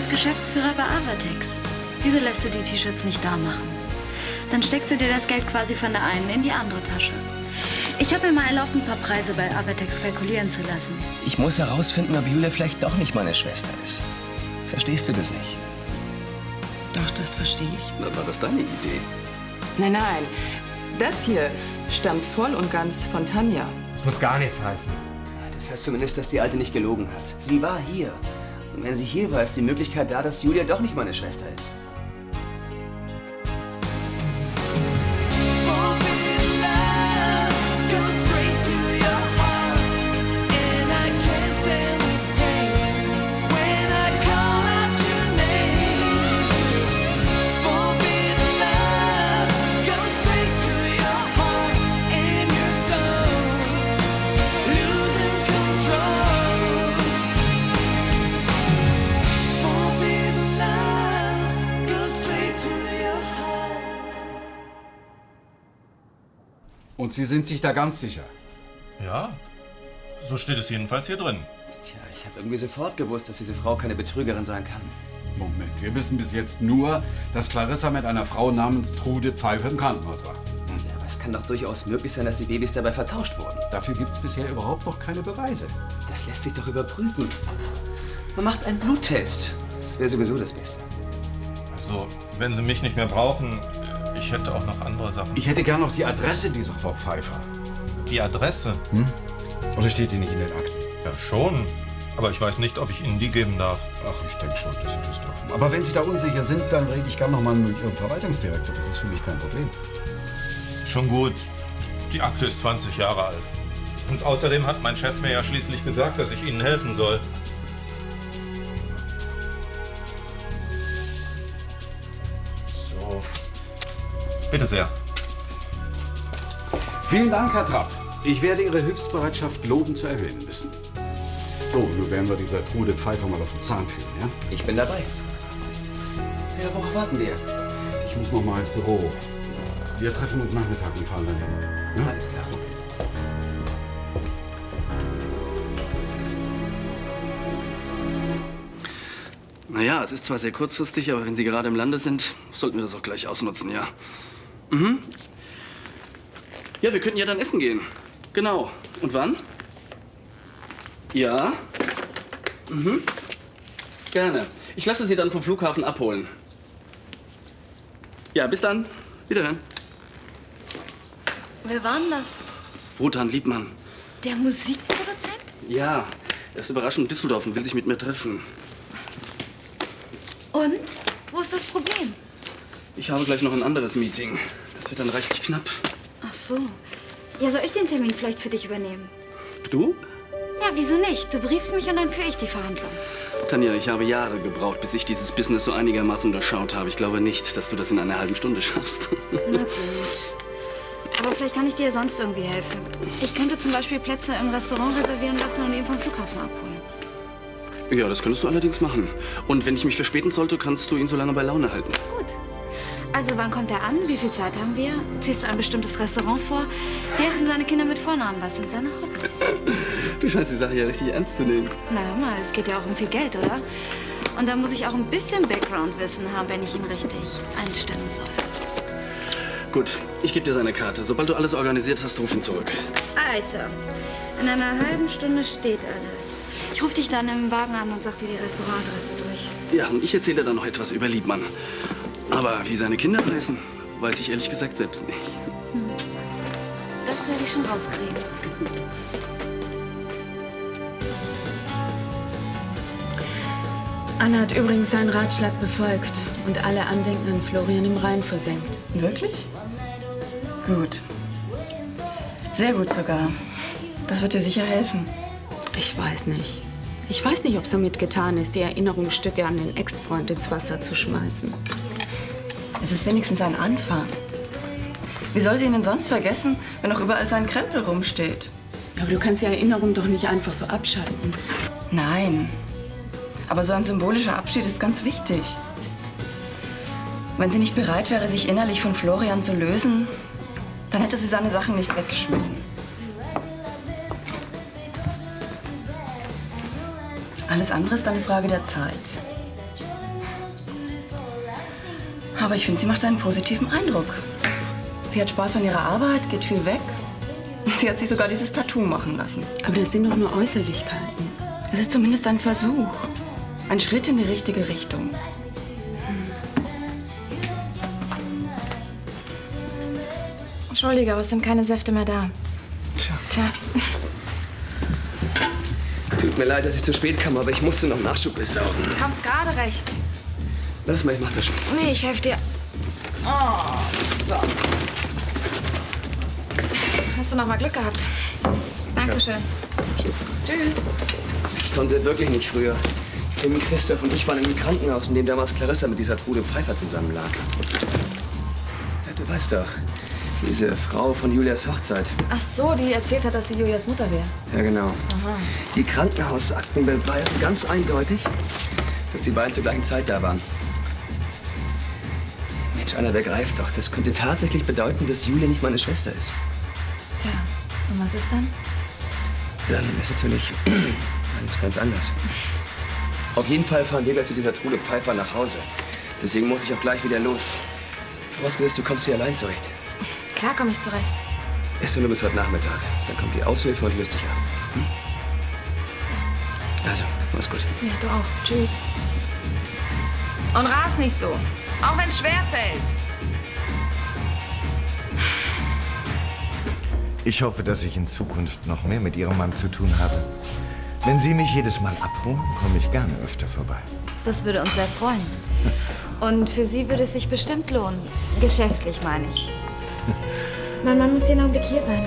bist Geschäftsführer bei Avatex. Wieso lässt du die T-Shirts nicht da machen? Dann steckst du dir das Geld quasi von der einen in die andere Tasche. Ich habe mir mal erlaubt, ein paar Preise bei Avatex kalkulieren zu lassen. Ich muss herausfinden, ob Julia vielleicht doch nicht meine Schwester ist. Verstehst du das nicht? Doch, das verstehe ich. Na, war das deine Idee? Nein, nein. Das hier stammt voll und ganz von Tanja. Das muss gar nichts heißen. Das heißt zumindest, dass die Alte nicht gelogen hat. Sie war hier. Und wenn sie hier war, ist die Möglichkeit da, dass Julia doch nicht meine Schwester ist. Und Sie sind sich da ganz sicher? Ja, so steht es jedenfalls hier drin. Tja, ich habe irgendwie sofort gewusst, dass diese Frau keine Betrügerin sein kann. Moment, wir wissen bis jetzt nur, dass Clarissa mit einer Frau namens Trude Pfeiffer im Krankenhaus war. Ja, aber es kann doch durchaus möglich sein, dass die Babys dabei vertauscht wurden. Dafür gibt es bisher überhaupt noch keine Beweise. Das lässt sich doch überprüfen. Man macht einen Bluttest. Das wäre sowieso das Beste. Also, wenn Sie mich nicht mehr brauchen, ich hätte auch noch andere Sachen. Ich hätte gern noch die Adresse dieser Frau Pfeiffer. Die Adresse? Oder steht die nicht in den Akten? Ja, schon. Aber ich weiß nicht, ob ich Ihnen die geben darf. Ach, ich denke schon, dass Sie das dürfen. Aber wenn Sie da unsicher sind, dann rede ich gern noch mal mit Ihrem Verwaltungsdirektor. Das ist für mich kein Problem. Schon gut. Die Akte ist 20 Jahre alt. Und außerdem hat mein Chef mir ja schließlich gesagt, dass ich Ihnen helfen soll. So. Bitte sehr. Vielen Dank, Herr Trapp. Ich werde Ihre Hilfsbereitschaft lobend zu erwähnen wissen. So, nun werden wir dieser Trude Pfeiffer mal auf den Zahn fühlen, ja? Ich bin dabei. Ja, worauf warten wir? Ich muss noch mal ins Büro. Wir treffen uns Nachmittag und fahren dann hin. Ja? Alles klar. Naja, es ist zwar sehr kurzfristig, aber wenn Sie gerade im Lande sind, sollten wir das auch gleich ausnutzen, ja? Mhm. Ja, wir könnten ja dann essen gehen. Genau. Und wann? Ja. Mhm. Gerne. Ich lasse Sie dann vom Flughafen abholen. Ja, bis dann. Wiederhören. Wer war denn das? Wotan Liebmann. Der Musikproduzent? Ja, er ist überraschend in Düsseldorf und will sich mit mir treffen. Und? Wo ist das Problem? Ich habe gleich noch ein anderes Meeting. Das wird dann reichlich knapp. Ach so. Ja, soll ich den Termin vielleicht für dich übernehmen? Du? Ja, wieso nicht? Du briefst mich und dann führe ich die Verhandlung. Tanja, ich habe Jahre gebraucht, bis ich dieses Business so einigermaßen durchschaut habe. Ich glaube nicht, dass du das in einer halben Stunde schaffst. Na gut. Aber vielleicht kann ich dir sonst irgendwie helfen. Ich könnte zum Beispiel Plätze im Restaurant reservieren lassen und ihn vom Flughafen abholen. Ja, das könntest du allerdings machen. Und wenn ich mich verspäten sollte, kannst du ihn so lange bei Laune halten. Gut. Also wann kommt er an? Wie viel Zeit haben wir? Ziehst du ein bestimmtes Restaurant vor? Wie heißen seine Kinder mit Vornamen? Was sind seine Hobbys? Du scheinst die Sache ja richtig ernst zu nehmen. Na hör mal, es geht ja auch um viel Geld, oder? Und da muss ich auch ein bisschen Background-Wissen haben, wenn ich ihn richtig einstellen soll. Gut, ich gebe dir seine Karte. Sobald du alles organisiert hast, ruf ihn zurück. Also, in einer halben Stunde steht alles. Ich rufe dich dann im Wagen an und sag dir die Restaurantadresse durch. Ja, und ich erzähle dir dann noch etwas über Liebmann. Aber wie seine Kinder heißen, weiß ich ehrlich gesagt selbst nicht. Das werde ich schon rauskriegen. Anna hat übrigens seinen Ratschlag befolgt und alle Andenken an Florian im Rhein versenkt. Wirklich? Gut. Sehr gut sogar. Das wird dir sicher helfen. Ich weiß nicht. Ich weiß nicht, ob es damit getan ist, die Erinnerungsstücke an den Ex-Freund ins Wasser zu schmeißen. Es ist wenigstens ein Anfang. Wie soll sie ihn denn sonst vergessen, wenn noch überall sein Krempel rumsteht? Aber du kannst die Erinnerung doch nicht einfach so abschalten. Nein. Aber so ein symbolischer Abschied ist ganz wichtig. Wenn sie nicht bereit wäre, sich innerlich von Florian zu lösen, dann hätte sie seine Sachen nicht weggeschmissen. Alles andere ist eine Frage der Zeit. Aber ich finde, sie macht einen positiven Eindruck. Sie hat Spaß an ihrer Arbeit, geht viel weg. Sie hat sich sogar dieses Tattoo machen lassen. Aber das sind doch nur Äußerlichkeiten. Es ist zumindest ein Versuch. Ein Schritt in die richtige Richtung. Entschuldige, aber es sind keine Säfte mehr da. Tja. Tut mir leid, dass ich zu spät kam, aber ich musste noch Nachschub besorgen. Du kommst gerade recht. Lass mal, ich mach das schon. Nee, ich helfe dir. Oh, so. Hast du noch mal Glück gehabt. Dankeschön. Tschüss. Tschüss. Ich konnte wirklich nicht früher. Tim, Christoph und ich waren im Krankenhaus, in dem damals Clarissa mit dieser Trude Pfeiffer zusammenlag. Ja, du weißt doch, diese Frau von Julias Hochzeit. Ach so, die erzählt hat, dass sie Julias Mutter wäre. Ja, genau. Aha. Die Krankenhausakten beweisen ganz eindeutig, dass die beiden zur gleichen Zeit da waren. Mensch, Anna, der greift doch. Das könnte tatsächlich bedeuten, dass Julia nicht meine Schwester ist. Tja, und was ist dann? Dann ist natürlich alles ganz anders. Auf jeden Fall fahren wir gleich zu dieser Trude Pfeiffer nach Hause. Deswegen muss ich auch gleich wieder los. Vorausgesetzt, du kommst hier allein zurecht. Klar komme ich zurecht. Ist nur bis heute Nachmittag. Dann kommt die Aushilfe und löst dich ab. Hm? Also, mach's gut. Ja, du auch. Tschüss. Und ras nicht so. Auch wenn es schwer fällt. Ich hoffe, dass ich in Zukunft noch mehr mit Ihrem Mann zu tun habe. Wenn Sie mich jedes Mal abholen, komme ich gerne öfter vorbei. Das würde uns sehr freuen. Und für Sie würde es sich bestimmt lohnen. Geschäftlich, meine ich. Mein Mann muss jeden Augenblick hier sein.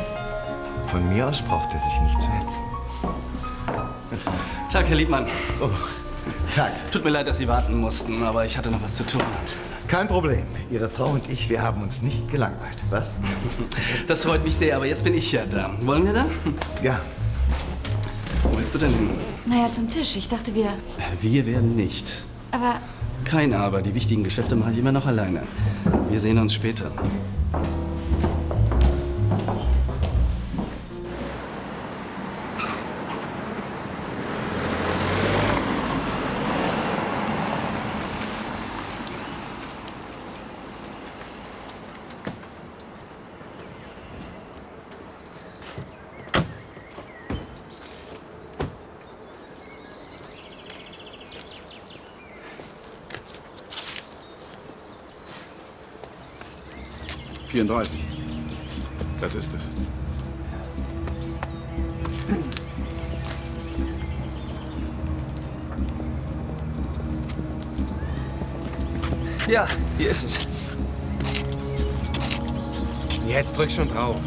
Von mir aus braucht er sich nicht zu hetzen. Tag, Herr Liebmann. Oh, Tag. Tut mir leid, dass Sie warten mussten, aber ich hatte noch was zu tun. Kein Problem. Ihre Frau und ich, wir haben uns nicht gelangweilt. Was? Das freut mich sehr, aber jetzt bin ich ja da. Wollen wir dann? Ja. Wo willst du denn hin? Naja, zum Tisch. Ich dachte, wir... Wir werden nicht. Aber Kein Aber. Die wichtigen Geschäfte mache ich immer noch alleine. Wir sehen uns später. Das ist es. Ja, hier ist es. Jetzt drück schon drauf.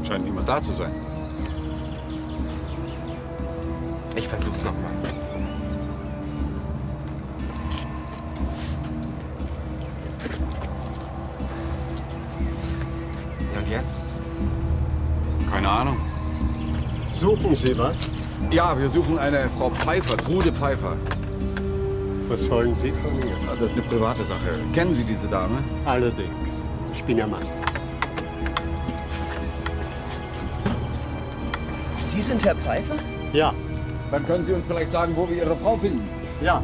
Scheint niemand da zu sein. Ich versuch's nochmal. Und jetzt? Keine Ahnung. Suchen Sie was? Ja, wir suchen eine Frau Pfeiffer, Trude Pfeiffer. Was wollen Sie von mir? Das ist eine private Sache. Kennen Sie diese Dame? Allerdings. Ich bin Ihr Mann. Sie sind Herr Pfeiffer? Ja, Dann können Sie uns vielleicht sagen, wo wir Ihre Frau finden. ja.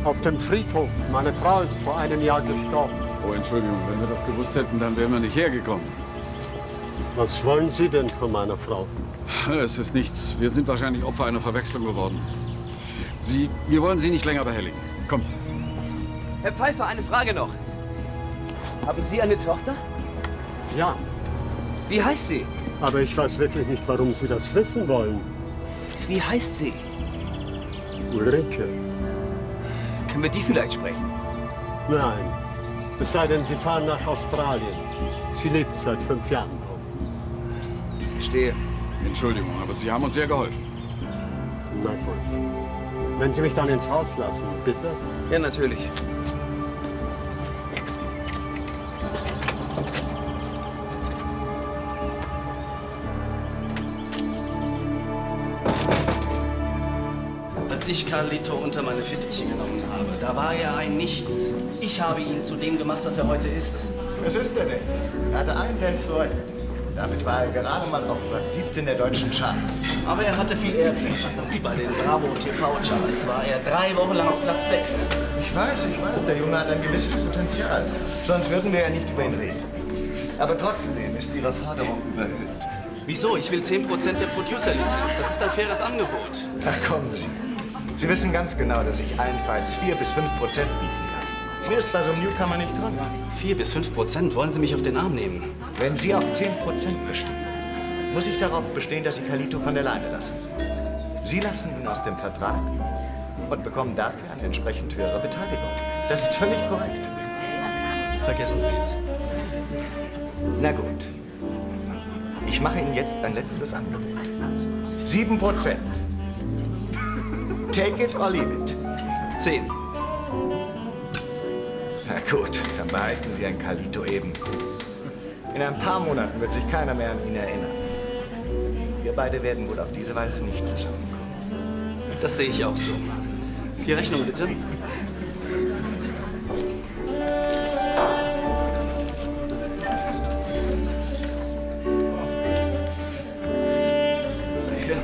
Auf dem Friedhof. Meine Frau ist vor einem Jahr gestorben. Oh, Entschuldigung, wenn wir das gewusst hätten, dann wären wir nicht hergekommen. Was wollen Sie denn von meiner Frau? Es ist nichts. Wir sind wahrscheinlich Opfer einer Verwechslung geworden. Wir wollen Sie nicht länger behelligen. Kommt. Herr Pfeiffer, eine Frage noch. Haben Sie eine Tochter? Ja, Wie heißt sie? aber ich weiß wirklich nicht, warum Sie das wissen wollen. Wie heißt sie? Ulrike. Können wir die vielleicht sprechen? Nein. Es sei denn, Sie fahren nach Australien. Sie lebt seit 5 Jahren dort. Verstehe. Entschuldigung, aber Sie haben uns sehr geholfen. Na gut. Wenn Sie mich dann ins Haus lassen, bitte. Ja, natürlich. Als ich Carlito unter meine Fittiche genommen habe, da war er ein Nichts. Ich habe ihn zu dem gemacht, was er heute ist. Was ist er denn? Er hatte einen Dancefloor. Damit war er gerade mal auf Platz 17 der deutschen Charts. Aber er hatte viel Airplay. Bei den Bravo TV-Charts war er 3 Wochen lang auf Platz 6. Ich weiß, der Junge hat ein gewisses Potenzial. Sonst würden wir ja nicht über ihn reden. Aber trotzdem ist Ihre Forderung überhöht. Wieso? Ich will 10% der Producer-Lizenz. Das ist ein faires Angebot. Ach, kommen Sie. Sie wissen ganz genau, dass ich allenfalls 4 bis 5% bieten kann. Mir ist bei so einem Newcomer nicht dran. 4 bis 5%? Wollen Sie mich auf den Arm nehmen? Wenn Sie auf 10% bestehen, muss ich darauf bestehen, dass Sie Carlito von der Leine lassen. Sie lassen ihn aus dem Vertrag und bekommen dafür eine entsprechend höhere Beteiligung. Das ist völlig korrekt. Vergessen Sie es. Na gut. Ich mache Ihnen jetzt ein letztes Angebot. 7%. Take it or leave it. 10. Na gut, dann behalten Sie ein Carlito eben. In ein paar Monaten wird sich keiner mehr an ihn erinnern. Wir beide werden wohl auf diese Weise nicht zusammenkommen. Das sehe ich auch so. Die Rechnung bitte. Danke.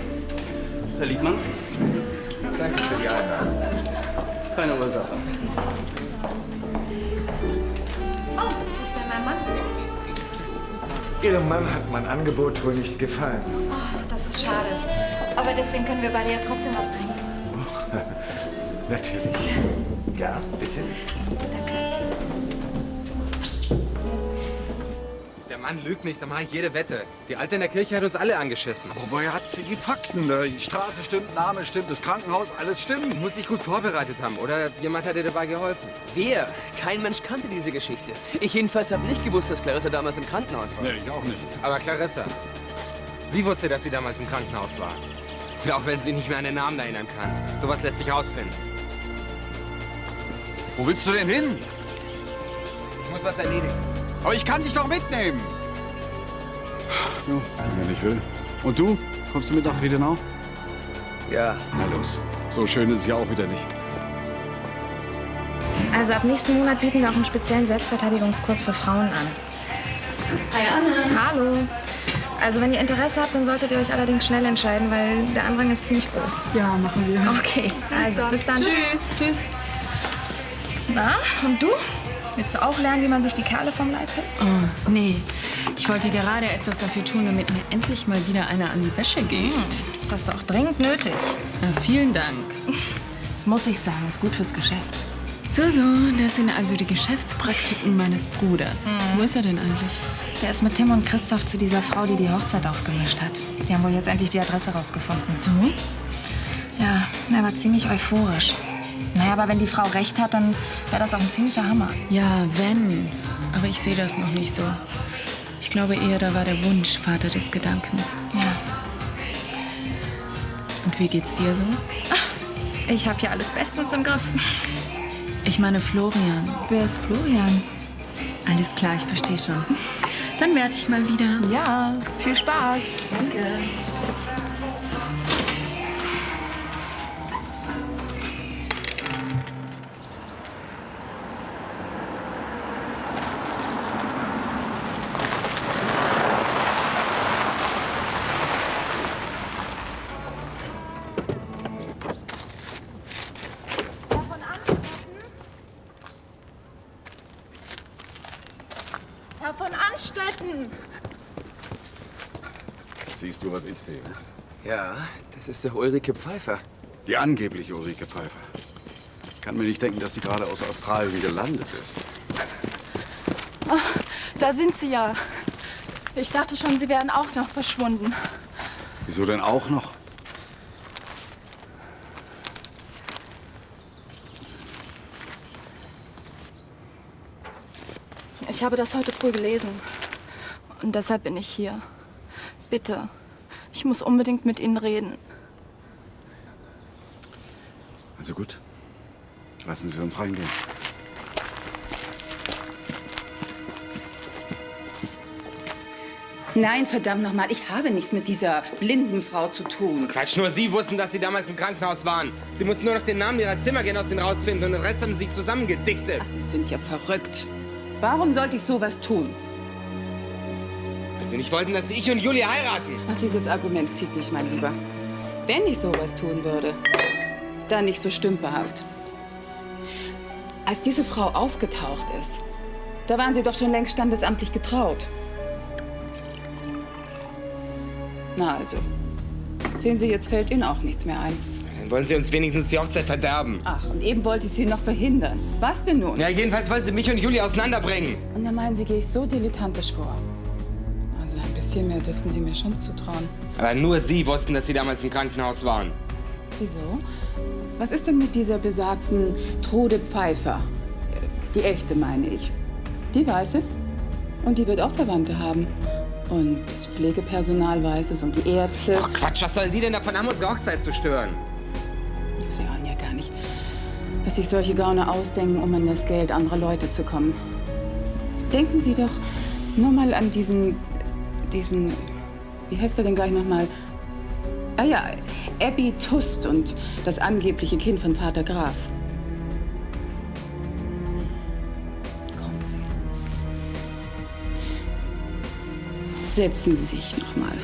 Herr Liebmann? Danke für die Einladung. Keine Ursache. Oh, ist denn mein Mann? Ihrem Mann hat mein Angebot wohl nicht gefallen. Oh, das ist schade. Aber deswegen können wir beide ja trotzdem was trinken. Natürlich. Ja, bitte. Der Mann lügt nicht, da mache ich jede Wette. Die Alte in der Kirche hat uns alle angeschissen. Aber woher hat sie die Fakten? Die Straße stimmt, Name stimmt, das Krankenhaus, alles stimmt. Sie muss sich gut vorbereitet haben, oder jemand hat ihr dabei geholfen. Wer? Kein Mensch kannte diese Geschichte. Ich jedenfalls habe nicht gewusst, dass Clarissa damals im Krankenhaus war. Nee, ich auch nicht. Aber Clarissa, sie wusste, dass sie damals im Krankenhaus war. Und auch wenn sie nicht mehr an den Namen erinnern kann. Sowas lässt sich rausfinden. Wo willst du denn hin? Ich muss was erledigen. Aber ich kann dich doch mitnehmen. Jo, wenn ich will. Und du? Kommst du mit nach Friedenau? Ja. Na los. So schön ist es ja auch wieder nicht. Also ab nächsten Monat bieten wir auch einen speziellen Selbstverteidigungskurs für Frauen an. Hi, Anna. Hallo. Also wenn ihr Interesse habt, dann solltet ihr euch allerdings schnell entscheiden, weil der Andrang ist ziemlich groß. Ja, machen wir. Okay, also bis dann. Tschüss. Tschüss. Na, und du? Willst du auch lernen, wie man sich die Kerle vom Leib hält? Oh, nee. Ich wollte gerade etwas dafür tun, damit mir endlich mal wieder einer an die Wäsche geht. Das hast du auch dringend nötig. Ja, vielen Dank. Das muss ich sagen, ist gut fürs Geschäft. So, das sind also die Geschäftspraktiken meines Bruders. Wo ist er denn eigentlich? Der ist mit Tim und Christoph zu dieser Frau, die die Hochzeit aufgemischt hat. Die haben wohl jetzt endlich die Adresse rausgefunden. So? Ja, er war ziemlich euphorisch. Naja, aber wenn die Frau recht hat, dann wäre das auch ein ziemlicher Hammer. Ja, wenn. Aber ich sehe das noch nicht so. Ich glaube eher, da war der Wunsch Vater des Gedankens. Ja. Und wie geht's dir so? Ich habe hier alles bestens im Griff. Ich meine Florian. Wer ist Florian? Alles klar, ich verstehe schon. Dann werde ich mal wieder. Ja, viel Spaß. Danke. Herr von Anstetten! Siehst du, was ich sehe? Ja, das ist doch Ulrike Pfeiffer. Die angebliche Ulrike Pfeiffer. Ich kann mir nicht denken, dass sie gerade aus Australien gelandet ist. Ach, da sind Sie ja. Ich dachte schon, Sie wären auch noch verschwunden. Wieso denn auch noch? Ich habe das heute früh gelesen. Und deshalb bin ich hier. Bitte, ich muss unbedingt mit Ihnen reden. Also gut. Lassen Sie uns reingehen. Nein, verdammt nochmal, ich habe nichts mit dieser blinden Frau zu tun. Quatsch, nur Sie wussten, dass Sie damals im Krankenhaus waren. Sie mussten nur noch den Namen Ihrer Zimmergenossin rausfinden und den Rest haben Sie sich zusammengedichtet. Ach, Sie sind ja verrückt. Warum sollte ich sowas tun? Sie nicht wollten, dass ich und Julia heiraten. Ach, dieses Argument zieht nicht, mein Lieber. Wenn ich sowas tun würde, dann nicht so stümperhaft. Als diese Frau aufgetaucht ist, da waren Sie doch schon längst standesamtlich getraut. Na also, sehen Sie, jetzt fällt Ihnen auch nichts mehr ein. Dann wollen Sie uns wenigstens die Hochzeit verderben. Ach, und eben wollte ich Sie noch verhindern. Was denn nun? Ja, jedenfalls wollen Sie mich und Julia auseinanderbringen. Und dann meinen Sie, gehe ich so dilettantisch vor. Also ein bisschen mehr dürften Sie mir schon zutrauen. Aber nur Sie wussten, dass Sie damals im Krankenhaus waren. Wieso? Was ist denn mit dieser besagten Trude Pfeiffer? Die echte, meine ich. Die weiß es. Und die wird auch Verwandte haben. Und das Pflegepersonal weiß es und die Ärzte. Das ist doch Quatsch. Was sollen die denn davon haben, unsere Hochzeit zu stören? Sie ahnen ja gar nicht, was sich solche Gauner ausdenken, um an das Geld anderer Leute zu kommen. Denken Sie doch nur mal an diesen, wie heißt er denn gleich nochmal? Ah ja, Abby Tust und das angebliche Kind von Vater Graf. Kommen Sie. Setzen Sie sich noch mal.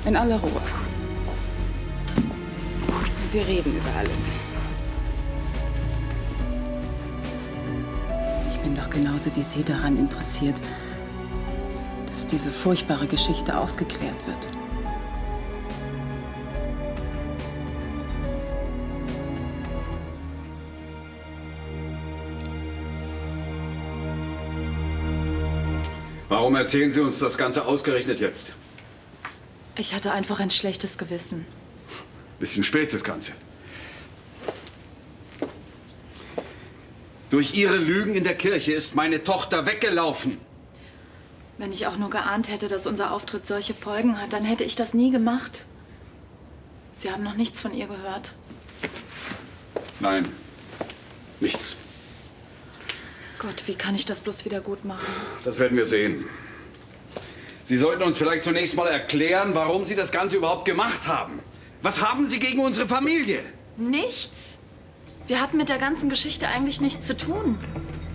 In aller Ruhe. Wir reden über alles. Ich bin doch genauso wie Sie daran interessiert, dass diese furchtbare Geschichte aufgeklärt wird. Warum erzählen Sie uns das Ganze ausgerechnet jetzt? Ich hatte einfach ein schlechtes Gewissen. Bisschen spät, das Ganze. Durch Ihre Lügen in der Kirche ist meine Tochter weggelaufen. Wenn ich auch nur geahnt hätte, dass unser Auftritt solche Folgen hat, dann hätte ich das nie gemacht. Sie haben noch nichts von ihr gehört. Nein, nichts. Gott, wie kann ich das bloß wieder gut machen? Das werden wir sehen. Sie sollten uns vielleicht zunächst mal erklären, warum Sie das Ganze überhaupt gemacht haben. Was haben Sie gegen unsere Familie? Nichts. Wir hatten mit der ganzen Geschichte eigentlich nichts zu tun.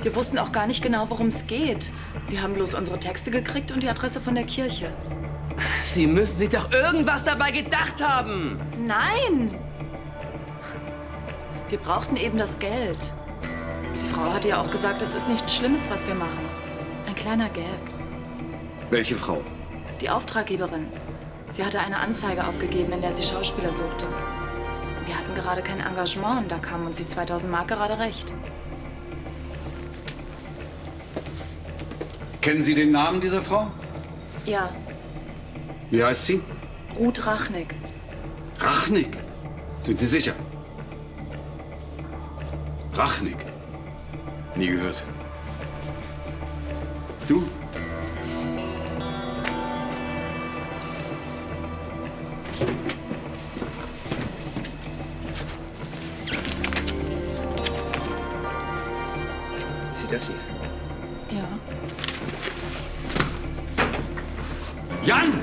Wir wussten auch gar nicht genau, worum es geht. Wir haben bloß unsere Texte gekriegt und die Adresse von der Kirche. Sie müssen sich doch irgendwas dabei gedacht haben. Nein! Wir brauchten eben das Geld. Die Frau hatte ja auch gesagt, es ist nichts Schlimmes, was wir machen. Ein kleiner Gag. Welche Frau? Die Auftraggeberin. Sie hatte eine Anzeige aufgegeben, in der sie Schauspieler suchte. Wir hatten gerade kein Engagement und da kamen uns die 2000 Mark gerade recht. Kennen Sie den Namen dieser Frau? Ja, Wie heißt sie? Ruth Rachnick. Rachnick? Sind Sie sicher? Rachnick? Nie gehört. Du? Ist sie das hier? Ja. Jan!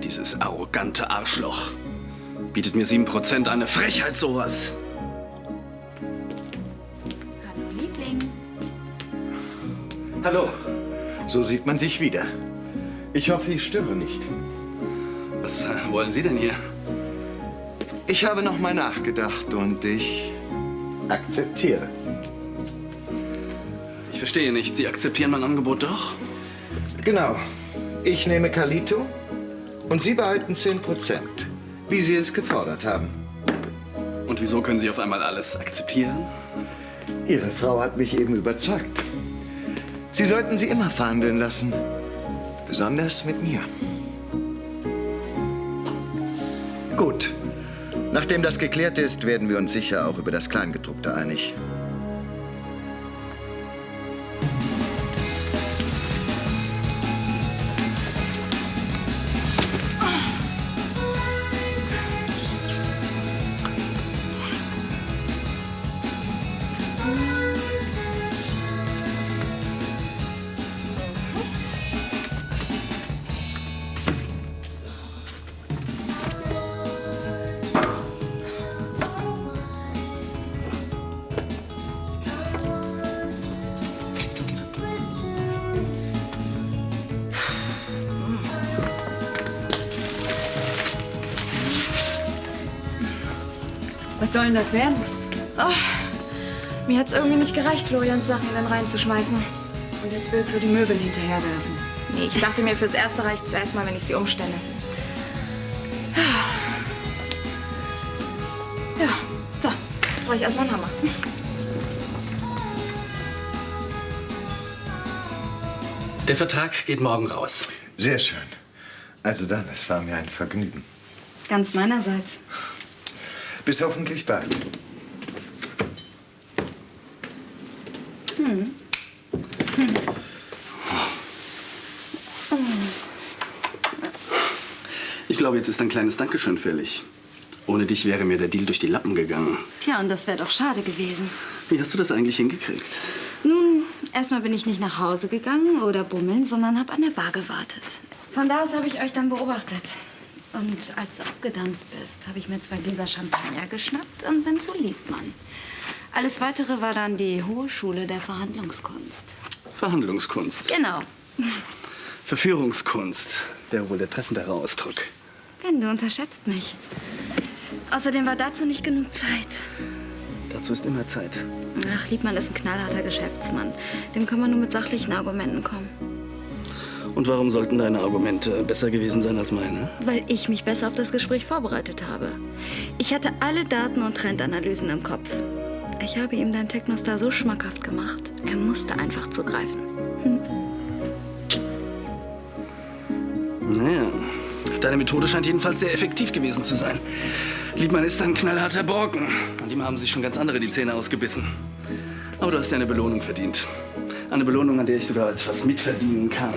Dieses arrogante Arschloch. Bietet mir 7% eine Frechheit, sowas. Hallo, Liebling. Hallo, so sieht man sich wieder. Ich hoffe, ich störe nicht. Was wollen Sie denn hier? Ich habe noch mal nachgedacht und ich akzeptiere. Ich verstehe nicht. Sie akzeptieren mein Angebot doch? Genau. Ich nehme Carlito und Sie behalten 10%, wie Sie es gefordert haben. Und wieso können Sie auf einmal alles akzeptieren? Ihre Frau hat mich eben überzeugt. Sie sollten sie immer verhandeln lassen. Besonders mit mir. Gut. Nachdem das geklärt ist, werden wir uns sicher auch über das Kleingedruckte einig. Was soll denn das werden? Oh, mir hat's irgendwie nicht gereicht, Florians Sachen in den Rhein zu schmeißen. Und jetzt willst du die Möbel hinterherwerfen. Nee, ich dachte mir, fürs Erste reicht's erstmal, wenn ich sie umstelle. Ja, so, jetzt brauche ich erstmal einen Hammer. Der Vertrag geht morgen raus. Sehr schön. Also dann, es war mir ein Vergnügen. Ganz meinerseits. Bis hoffentlich bald. Ich glaube, jetzt ist ein kleines Dankeschön fällig. Ohne dich wäre mir der Deal durch die Lappen gegangen. Tja, und das wäre doch schade gewesen. Wie hast du das eigentlich hingekriegt? Nun, erstmal bin ich nicht nach Hause gegangen oder bummeln, sondern habe an der Bar gewartet. Von da aus habe ich euch dann beobachtet. Und als du abgedampft bist, habe ich mir 2 Gläser Champagner geschnappt und bin zu Liebmann. Alles Weitere war dann die Hohe Schule der Verhandlungskunst. Verhandlungskunst. Genau. Verführungskunst wäre wohl der treffendere Ausdruck. Ben, du unterschätzt mich. Außerdem war dazu nicht genug Zeit. Dazu ist immer Zeit. Ach, Liebmann ist ein knallharter Geschäftsmann. Dem kann man nur mit sachlichen Argumenten kommen. Und warum sollten deine Argumente besser gewesen sein als meine? Weil ich mich besser auf das Gespräch vorbereitet habe. Ich hatte alle Daten und Trendanalysen im Kopf. Ich habe ihm deinen Technostar so schmackhaft gemacht. Er musste einfach zugreifen. Naja, deine Methode scheint jedenfalls sehr effektiv gewesen zu sein. Liebmann ist ein knallharter Borken. An ihm haben sich schon ganz andere die Zähne ausgebissen. Aber du hast ja eine Belohnung verdient. Eine Belohnung, an der ich sogar etwas mitverdienen kann.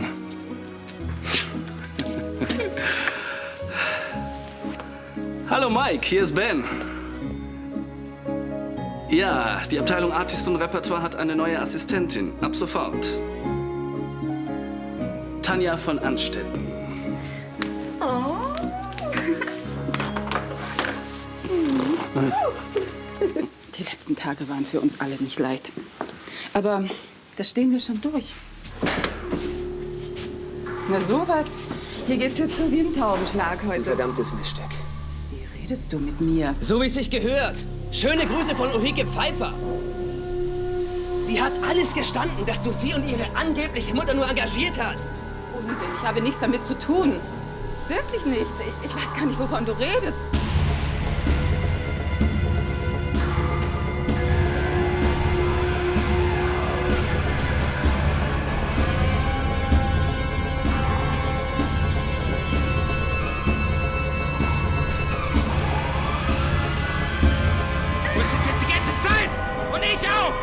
Hallo Mike, hier ist Ben. Ja, die Abteilung Artist und Repertoire hat eine neue Assistentin. Ab sofort. Tanja von Anstetten. Oh. Die letzten Tage waren für uns alle nicht leicht. Aber das stehen wir schon durch. Na sowas. Hier geht's ja zu wie im Taubenschlag heute. Du verdammtes Miststück. Wie redest du mit mir? So wie es sich gehört. Schöne Grüße von Ulrike Pfeiffer. Sie hat alles gestanden, dass du sie und ihre angebliche Mutter nur engagiert hast. Unsinn, ich habe nichts damit zu tun. Wirklich nicht. Ich weiß gar nicht, wovon du redest. Du wusstest es die ganze Zeit! Und ich auch!